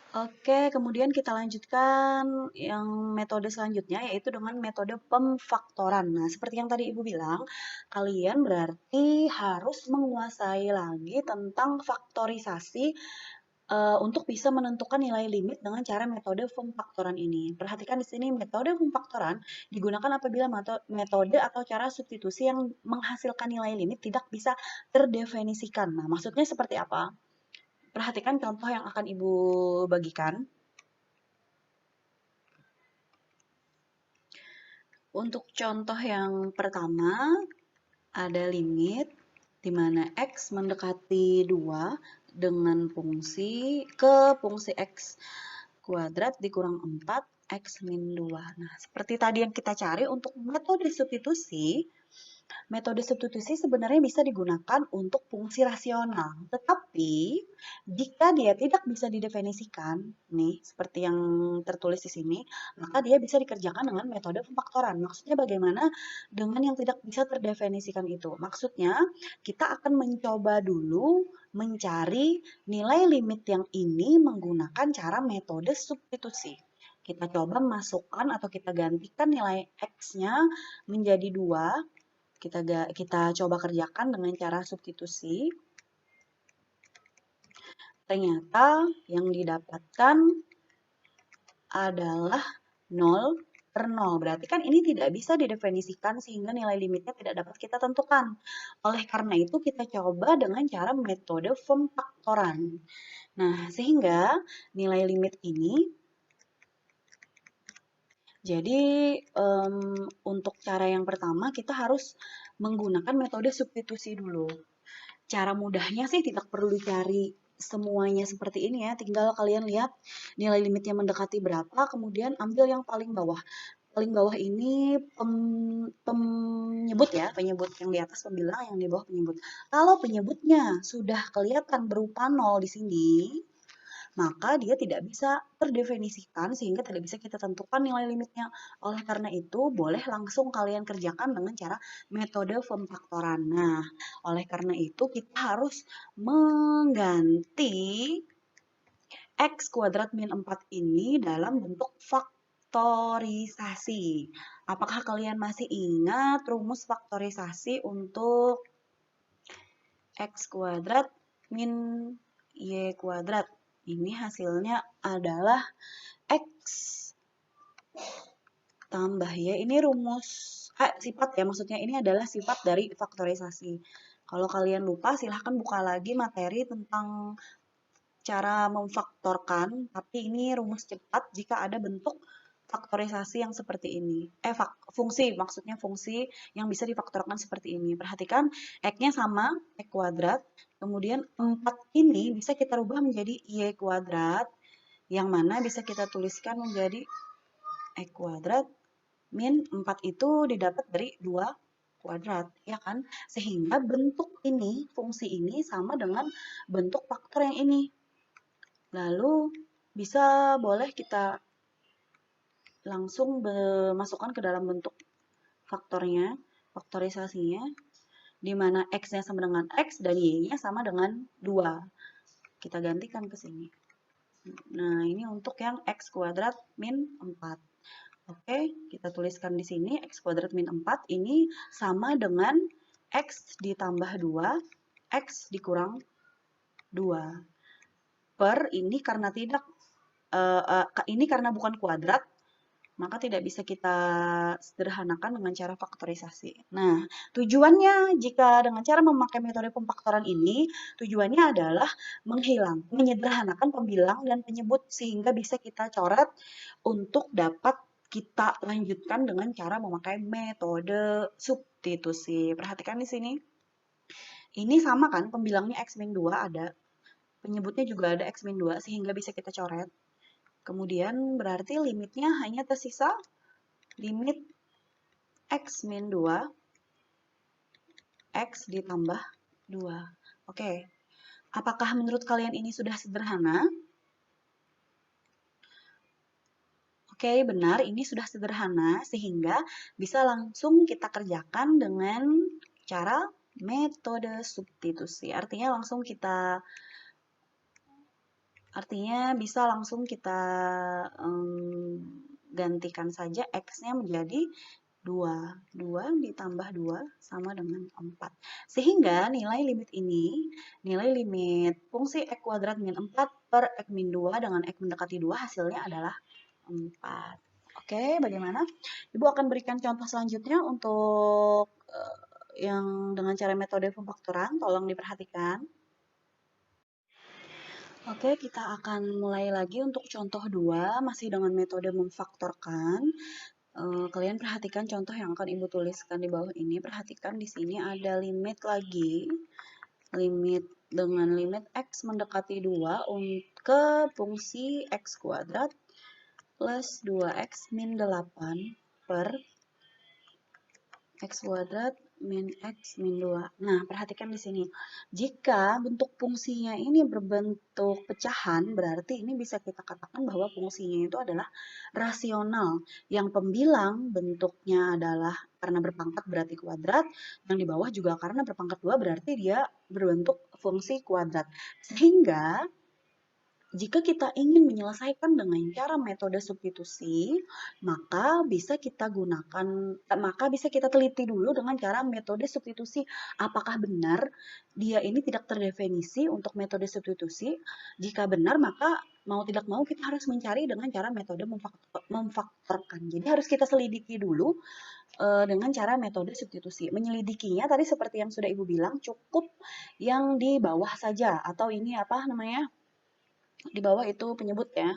Oke, kemudian kita lanjutkan yang metode selanjutnya, yaitu dengan metode pemfaktoran. Nah, seperti yang tadi Ibu bilang, kalian berarti harus menguasai lagi tentang faktorisasi untuk bisa menentukan nilai limit dengan cara metode pemfaktoran ini. Perhatikan di sini metode pemfaktoran digunakan apabila metode atau cara substitusi yang menghasilkan nilai limit tidak bisa terdefinisikan. Nah, maksudnya seperti apa? Perhatikan contoh yang akan Ibu bagikan. Untuk contoh yang pertama, ada limit di mana X mendekati 2 dengan fungsi X kuadrat dikurang 4 X min 2. Nah, seperti tadi yang kita cari untuk metode substitusi sebenarnya bisa digunakan untuk fungsi rasional. Tetapi, jika dia tidak bisa didefinisikan, nih, seperti yang tertulis di sini, maka dia bisa dikerjakan dengan metode pemfaktoran. Maksudnya bagaimana dengan yang tidak bisa terdefinisikan itu? Maksudnya, kita akan mencoba dulu mencari nilai limit yang ini menggunakan cara metode substitusi. Kita coba masukkan atau kita gantikan nilai X-nya menjadi 2. Kita coba kerjakan dengan cara substitusi. Ternyata yang didapatkan adalah 0 per 0. Berarti kan ini tidak bisa didefinisikan sehingga nilai limitnya tidak dapat kita tentukan. Oleh karena itu kita coba dengan cara metode pemfaktoran. Nah, sehingga nilai limit ini jadi untuk cara yang pertama kita harus menggunakan metode substitusi dulu. Cara mudahnya sih tidak perlu dicari semuanya seperti ini ya, tinggal kalian lihat nilai limitnya mendekati berapa, kemudian ambil yang paling bawah. Paling bawah ini penyebut ya, penyebut yang di atas pembilang, yang di bawah penyebut. Kalau penyebutnya sudah kelihatan berupa 0 di sini, maka dia tidak bisa terdefinisikan sehingga tidak bisa kita tentukan nilai limitnya. Oleh karena itu, boleh langsung kalian kerjakan dengan cara metode pemfaktoran. Nah, oleh karena itu kita harus mengganti X kuadrat min 4 ini dalam bentuk faktorisasi. Apakah kalian masih ingat rumus faktorisasi untuk X kuadrat min Y kuadrat? Ini hasilnya adalah X tambah Y. Ini rumus, sifat ya, maksudnya ini adalah sifat dari faktorisasi. Kalau kalian lupa, silahkan buka lagi materi tentang cara memfaktorkan, tapi ini rumus cepat jika ada bentuk faktorisasi yang seperti ini. Fungsi, maksudnya fungsi yang bisa difaktorkan seperti ini. Perhatikan, X-nya sama, X kuadrat, kemudian 4 ini bisa kita rubah menjadi Y kuadrat, yang mana bisa kita tuliskan menjadi X kuadrat min 4 itu didapat dari 2 kuadrat, ya kan? Sehingga bentuk ini, fungsi ini sama dengan bentuk faktor yang ini. Lalu boleh kita langsung masukkan ke dalam bentuk faktornya, faktorisasinya, di mana X-nya sama dengan X dan Y-nya sama dengan 2. Kita gantikan ke sini. Nah, ini untuk yang X kuadrat min 4. Oke, kita tuliskan di sini X kuadrat min 4 ini sama dengan X ditambah 2, X dikurang 2. Per ini karena ini karena bukan kuadrat, maka tidak bisa kita sederhanakan dengan cara faktorisasi. Nah, tujuannya jika dengan cara memakai metode pemfaktoran ini, tujuannya adalah menyederhanakan pembilang dan penyebut sehingga bisa kita coret untuk dapat kita lanjutkan dengan cara memakai metode substitusi. Perhatikan di sini. Ini sama kan pembilangnya X-2 ada, penyebutnya juga ada X-2 sehingga bisa kita coret. Kemudian berarti limitnya hanya tersisa limit X min 2, X ditambah 2. Oke, apakah menurut kalian ini sudah sederhana? Oke, benar, ini sudah sederhana sehingga bisa langsung kita kerjakan dengan cara metode substitusi. Artinya langsung kita Artinya bisa langsung kita gantikan saja X-nya menjadi 2. 2 ditambah 2 sama dengan 4. Sehingga nilai limit ini, nilai limit fungsi X kuadrat min 4 per X min 2 dengan X mendekati 2 hasilnya adalah 4. Oke, bagaimana? Ibu akan berikan contoh selanjutnya untuk yang dengan cara metode pemfaktoran, tolong diperhatikan. Oke, kita akan mulai lagi untuk contoh 2, masih dengan metode memfaktorkan. Kalian perhatikan contoh yang akan Ibu tuliskan di bawah ini. Perhatikan di sini ada limit lagi. Limit dengan limit X mendekati 2 ke fungsi X kuadrat plus 2X min 8 per X kuadrat min X min 2. Nah, perhatikan di sini. Jika bentuk fungsinya ini berbentuk pecahan, berarti ini bisa kita katakan bahwa fungsinya itu adalah rasional. Yang pembilang bentuknya adalah karena berpangkat berarti kuadrat, yang di bawah juga karena berpangkat 2 berarti dia berbentuk fungsi kuadrat. Sehingga jika kita ingin menyelesaikan dengan cara metode substitusi, maka bisa kita teliti dulu dengan cara metode substitusi. Apakah benar dia ini tidak terdefinisi untuk metode substitusi? Jika benar, maka mau tidak mau kita harus mencari dengan cara metode memfaktorkan. Jadi harus kita selidiki dulu dengan cara metode substitusi. Menyelidikinya tadi seperti yang sudah Ibu bilang, cukup yang di bawah saja atau ini apa namanya? Di bawah itu penyebut ya.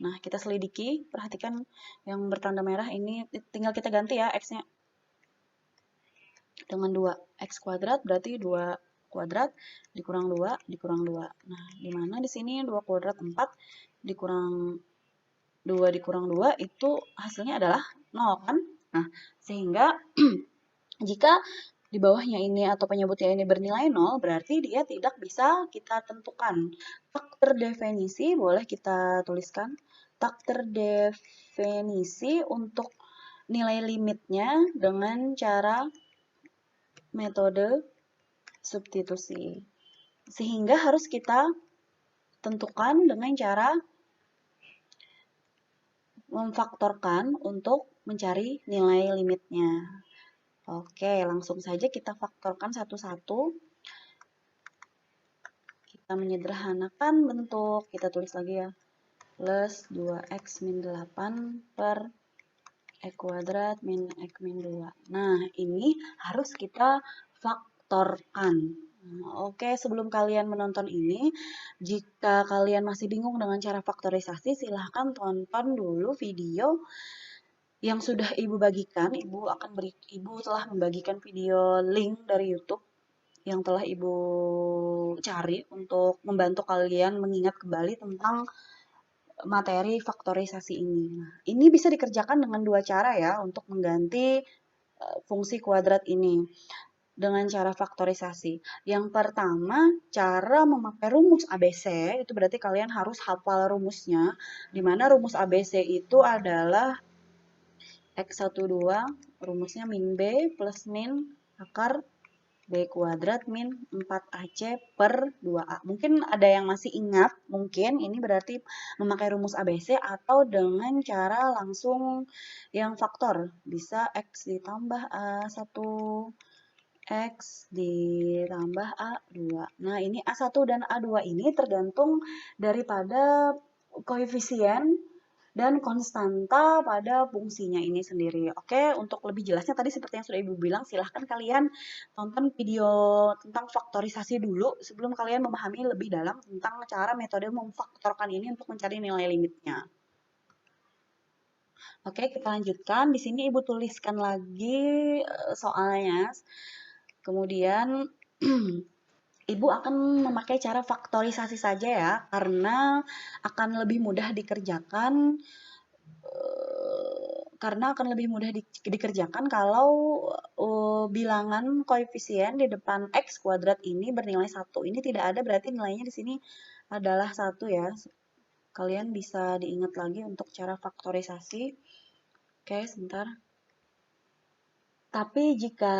Nah, kita selidiki, perhatikan yang bertanda merah ini tinggal kita ganti ya X-nya. Dengan 2. X kuadrat berarti 2 kuadrat dikurang 2 dikurang 2. Nah, di mana di sini 2 kuadrat 4 dikurang 2 dikurang 2 itu hasilnya adalah 0 kan? Nah, sehingga jika di bawahnya ini atau penyebutnya ini bernilai 0, berarti dia tidak bisa kita tentukan. Tak terdefinisi, boleh kita tuliskan. Tak terdefinisi untuk nilai limitnya dengan cara metode substitusi. Sehingga harus kita tentukan dengan cara memfaktorkan untuk mencari nilai limitnya. Oke, langsung saja kita faktorkan satu-satu. Kita menyederhanakan bentuk, kita tulis lagi ya. Plus 2X min 8 per X kuadrat min X min 2. Nah, ini harus kita faktorkan. Oke, sebelum kalian menonton ini, jika kalian masih bingung dengan cara faktorisasi, silahkan tonton dulu video yang sudah Ibu bagikan. Ibu telah membagikan video link dari YouTube yang telah Ibu cari untuk membantu kalian mengingat kembali tentang materi faktorisasi ini. Nah, ini bisa dikerjakan dengan dua cara ya untuk mengganti fungsi kuadrat ini dengan cara faktorisasi. Yang pertama, cara memakai rumus ABC, itu berarti kalian harus hafal rumusnya, di mana rumus ABC itu adalah X12, rumusnya min B plus min akar B kuadrat min 4AC per 2A. Mungkin ada yang masih ingat, mungkin ini berarti memakai rumus ABC atau dengan cara langsung yang faktor. Bisa X ditambah A1, X ditambah A2. Nah, ini A1 dan A2 ini tergantung daripada koefisien dan konstanta pada fungsinya ini sendiri. Oke, untuk lebih jelasnya tadi seperti yang sudah Ibu bilang, silahkan kalian tonton video tentang faktorisasi dulu sebelum kalian memahami lebih dalam tentang cara metode memfaktorkan ini untuk mencari nilai limitnya. Oke, kita lanjutkan. Di sini Ibu tuliskan lagi soalnya. Kemudian Ibu akan memakai cara faktorisasi saja ya, karena akan lebih mudah dikerjakan kalau bilangan koefisien di depan X kuadrat ini bernilai 1. Ini tidak ada, berarti nilainya di sini adalah 1 ya. Kalian bisa diingat lagi untuk cara faktorisasi. Oke, sebentar. Tapi jika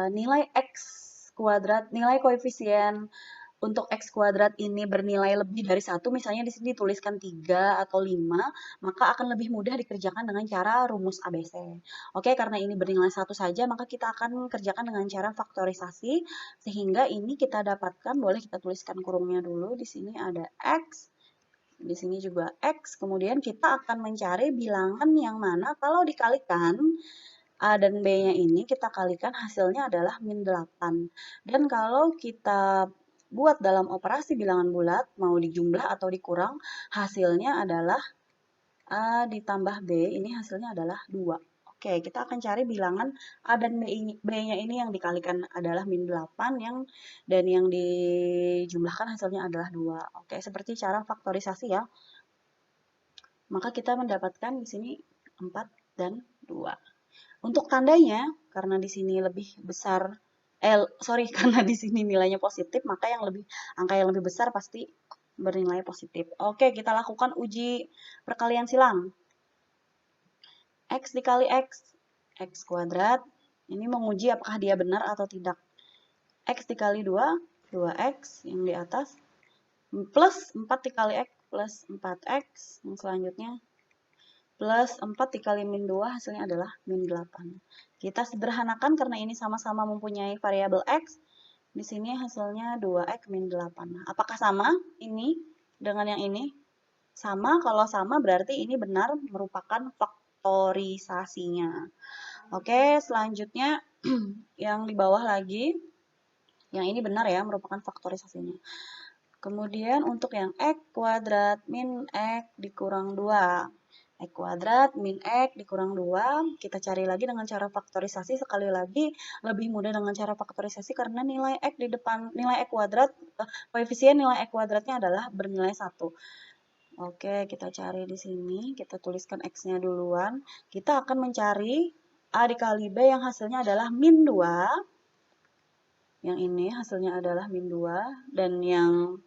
nilai X kuadrat, nilai koefisien untuk X kuadrat ini bernilai lebih dari 1, misalnya di sini dituliskan 3 atau 5, maka akan lebih mudah dikerjakan dengan cara rumus ABC. Oke, karena ini bernilai 1 saja, maka kita akan kerjakan dengan cara faktorisasi, sehingga ini kita dapatkan, boleh kita tuliskan kurungnya dulu, di sini ada X, di sini juga X, kemudian kita akan mencari bilangan yang mana kalau dikalikan, A dan B-nya ini kita kalikan hasilnya adalah min 8. Dan kalau kita buat dalam operasi bilangan bulat, mau dijumlah atau dikurang, hasilnya adalah A ditambah B, ini hasilnya adalah 2. Oke, kita akan cari bilangan A dan B-nya ini yang dikalikan adalah min 8, dan yang dijumlahkan hasilnya adalah 2. Oke, seperti cara faktorisasi ya. Maka kita mendapatkan di sini 4 dan 2. Untuk tandanya, karena di sini lebih besar, karena di sini nilainya positif, maka angka yang lebih besar pasti bernilai positif. Oke, kita lakukan uji perkalian silang. X dikali X, X kuadrat. Ini menguji apakah dia benar atau tidak. X dikali 2, 2X yang di atas, plus 4 dikali X, plus 4X, yang selanjutnya, plus 4 dikali min 2, hasilnya adalah min 8. Kita sederhanakan karena ini sama-sama mempunyai variabel X. Di sini hasilnya 2X min 8. Apakah sama ini dengan yang ini? Sama, kalau sama berarti ini benar merupakan faktorisasinya. Oke, selanjutnya yang di bawah lagi. Yang ini benar ya, merupakan faktorisasinya. Kemudian untuk yang X kuadrat min X dikurang 2. X kuadrat min X dikurang 2, kita cari lagi dengan cara faktorisasi. Sekali lagi, lebih mudah dengan cara faktorisasi karena nilai X di depan, nilai X kuadrat, koefisien nilai X kuadratnya adalah bernilai 1. Oke, kita cari di sini, kita tuliskan X-nya duluan. Kita akan mencari A dikali B yang hasilnya adalah min 2. Yang ini hasilnya adalah min 2, dan yang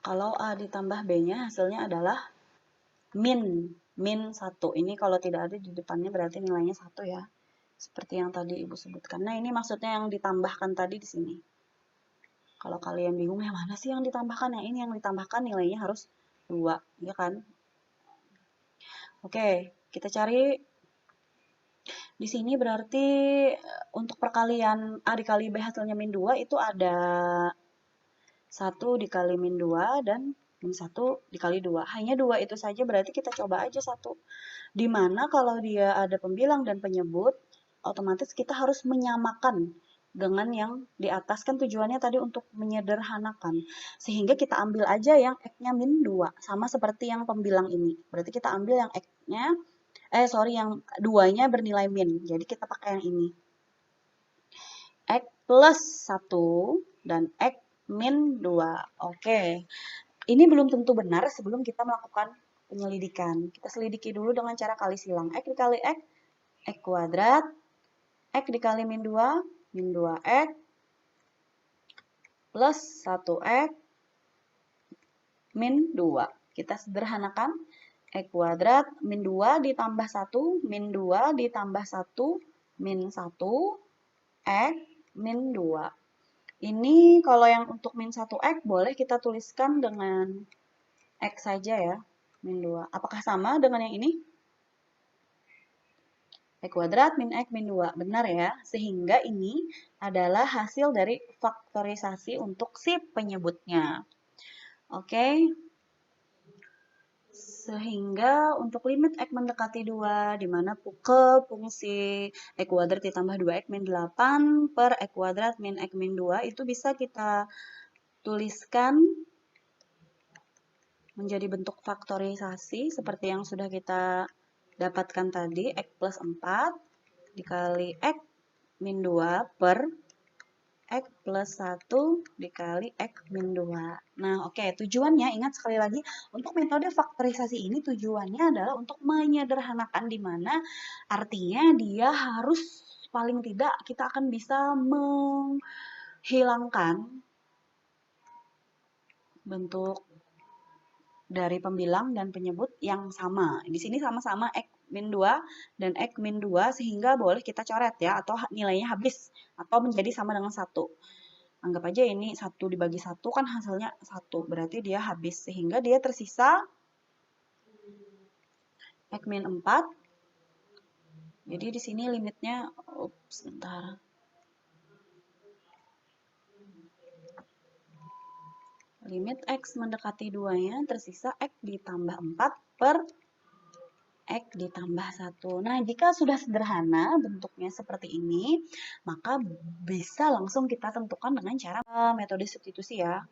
kalau A ditambah B-nya hasilnya adalah min 1. Ini kalau tidak ada di depannya berarti nilainya 1 ya. Seperti yang tadi Ibu sebutkan. Nah, ini maksudnya yang ditambahkan tadi di sini. Kalau kalian bingung, yang mana sih yang ditambahkan? Yang ini yang ditambahkan nilainya harus 2, ya kan? Oke, kita cari di sini berarti untuk perkalian A dikali B hasilnya min 2 itu ada 1 dikali min 2 dan min 1 dikali 2. Hanya 2 itu saja, berarti kita coba aja 1. Dimana kalau dia ada pembilang dan penyebut, otomatis kita harus menyamakan dengan yang di atas. Kan tujuannya tadi untuk menyederhanakan. Sehingga kita ambil aja yang X-nya min 2. Sama seperti yang pembilang ini. Berarti kita ambil yang X-nya, yang 2-nya bernilai min. Jadi kita pakai yang ini. X plus 1 dan X min 2. Oke. Ini belum tentu benar sebelum kita melakukan penyelidikan. Kita selidiki dulu dengan cara kali silang. X dikali X, X kuadrat. X dikali min 2, min 2X. Plus 1X, min 2. Kita sederhanakan. X kuadrat, min 2 ditambah 1, min 2 ditambah 1, min 1, X, min 2. Ini kalau yang untuk min 1X boleh kita tuliskan dengan X saja ya, min 2. Apakah sama dengan yang ini? X kuadrat min X min 2. Benar ya, sehingga ini adalah hasil dari faktorisasi untuk si penyebutnya. Oke. Sehingga untuk limit X mendekati 2, di mana ke fungsi X kuadrat ditambah 2X min 8 per X kuadrat min X min 2, itu bisa kita tuliskan menjadi bentuk faktorisasi seperti yang sudah kita dapatkan tadi, X plus 4 dikali X min 2 per X plus 1 dikali X min 2. Nah, oke, tujuannya, ingat sekali lagi, untuk metode faktorisasi ini tujuannya adalah untuk menyederhanakan, di mana artinya dia harus paling tidak kita akan bisa menghilangkan bentuk dari pembilang dan penyebut yang sama. Di sini sama-sama X min 2 dan X min 2 sehingga boleh kita coret ya, atau nilainya habis atau menjadi sama dengan 1. Anggap aja ini 1 dibagi 1 kan hasilnya 1, berarti dia habis sehingga dia tersisa X min 4. Jadi di sini limitnya, sebentar. Limit X mendekati 2-nya tersisa X ditambah 4 per X ditambah 1. Nah, jika sudah sederhana bentuknya seperti ini, maka bisa langsung kita tentukan dengan cara metode substitusi ya.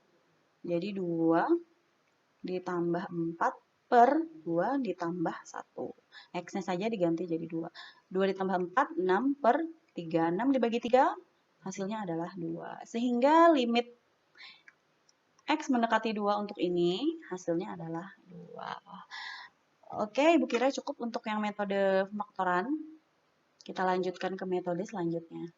Jadi 2 ditambah 4 per 2 ditambah 1. X-nya saja diganti jadi 2. 2 ditambah 4, 6 per 3. 6 dibagi 3, hasilnya adalah 2. Sehingga limit X mendekati 2 untuk ini, hasilnya adalah 2. Oke, Ibu kira cukup untuk yang metode pemaktoran. Kita lanjutkan ke metode selanjutnya.